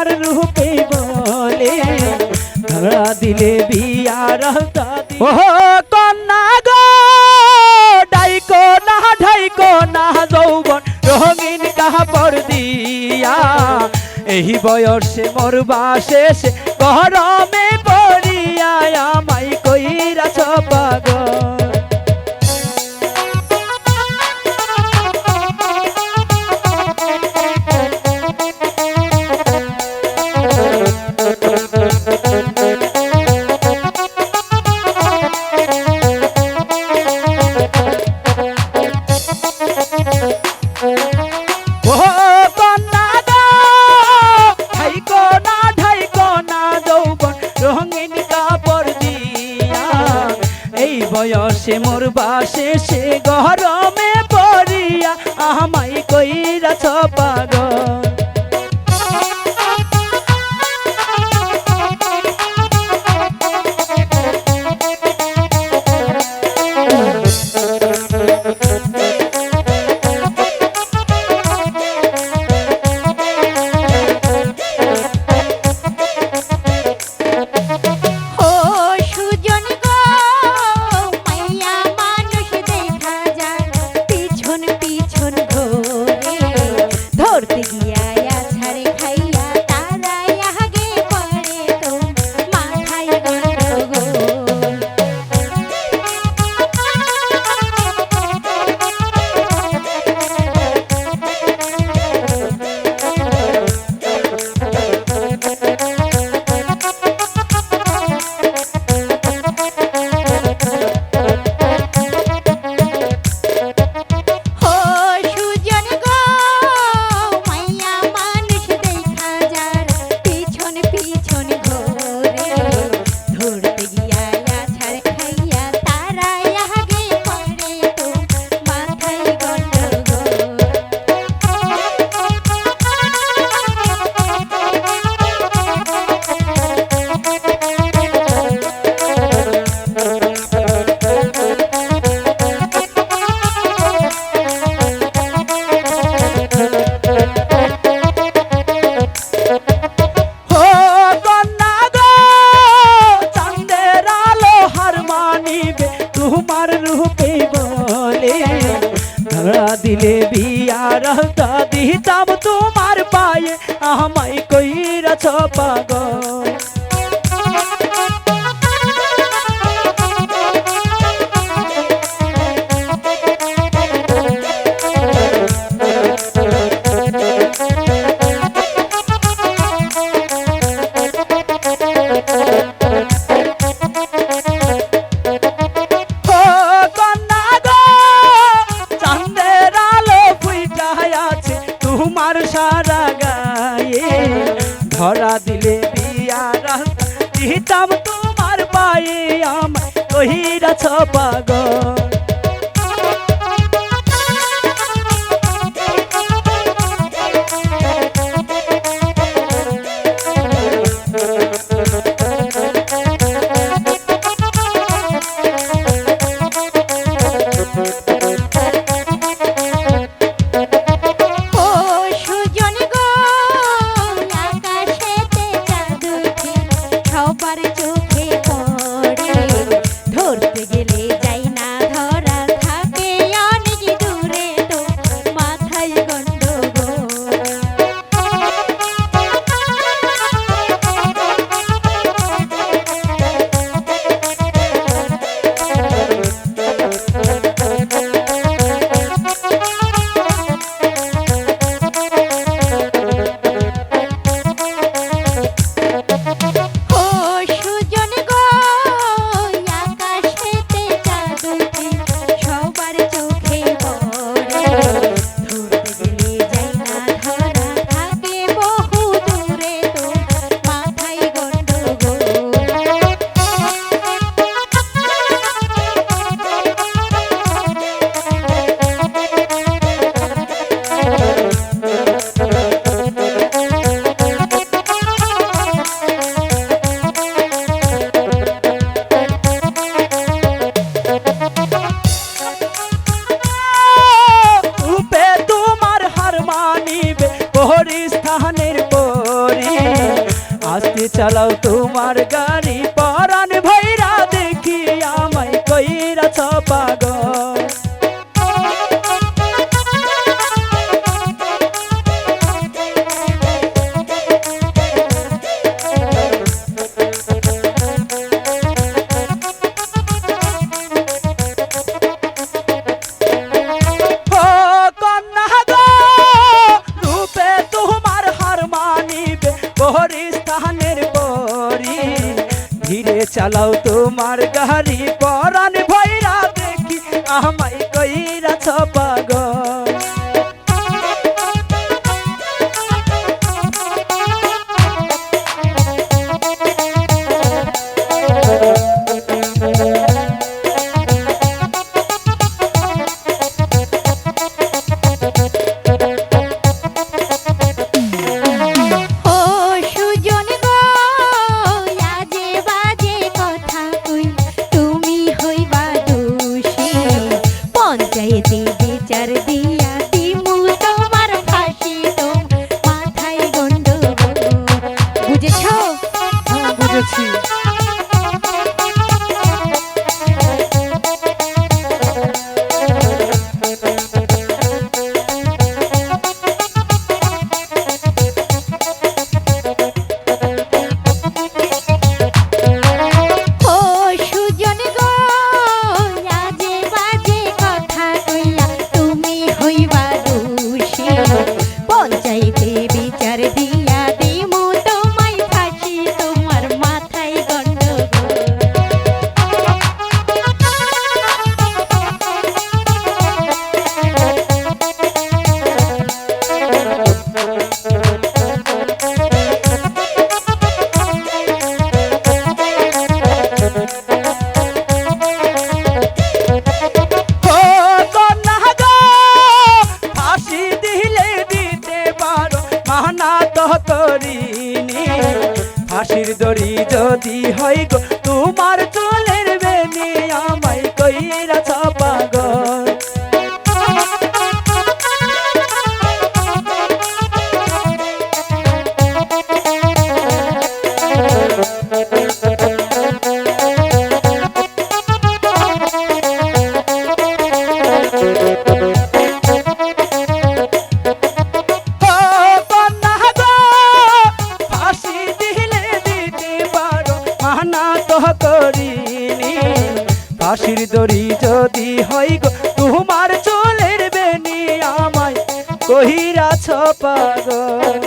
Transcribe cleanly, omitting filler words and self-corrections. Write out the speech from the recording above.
তোমার রূপে বলে ধরা দিলে বিয়ার ও কন্যা গো ডাইকো না যৌবন রঙিন কাপড় দিয়া এই বয়সে মরবা শেষে গরমে পড়িয়া আমায় কইরাছ পাগল বয়সে মরবা শেষে গরমে পড়িয়া আমায় কইরাছ পাগল দিলে বিয়ার দিতাম তোমার পায়ে আমায় কইরাছ পাগল সারা গায়ে ধরা দিলে বিয়ার দিতাম তোমার পায়ে আমায় কইরাছ পাগল চোখে পড়ে ধরতে গেলে যাই না ধর চালাও তোমার গাড়ি পরাণ ভৈরা দেখি আমায় কইরাছ পাগল স্থানের পরি ধীরে চালাও তোমার গাড়ি পরাণ ভৈরা দেখি আমায় কইরাছ পাগল পঞ্চায়েতে বিচার দিয়া দিমু তোমার ফাঁসি মাথায় গন্ডগোল বুঝেছো? বুঝেছি। পঞ্চায়েতে বিচার দিয়া দিমু তোমায় ফাঁসি তোমার মাথায় গন্ডগোল ফাঁসির দড়ি যদি হয় গো তোমার চুলের বেনি আমায় কইরাছ পাগল ফাঁসির দড়ি যদি হয় গো তোমার চুলের বেনি আমায় কইরাছ পাগল।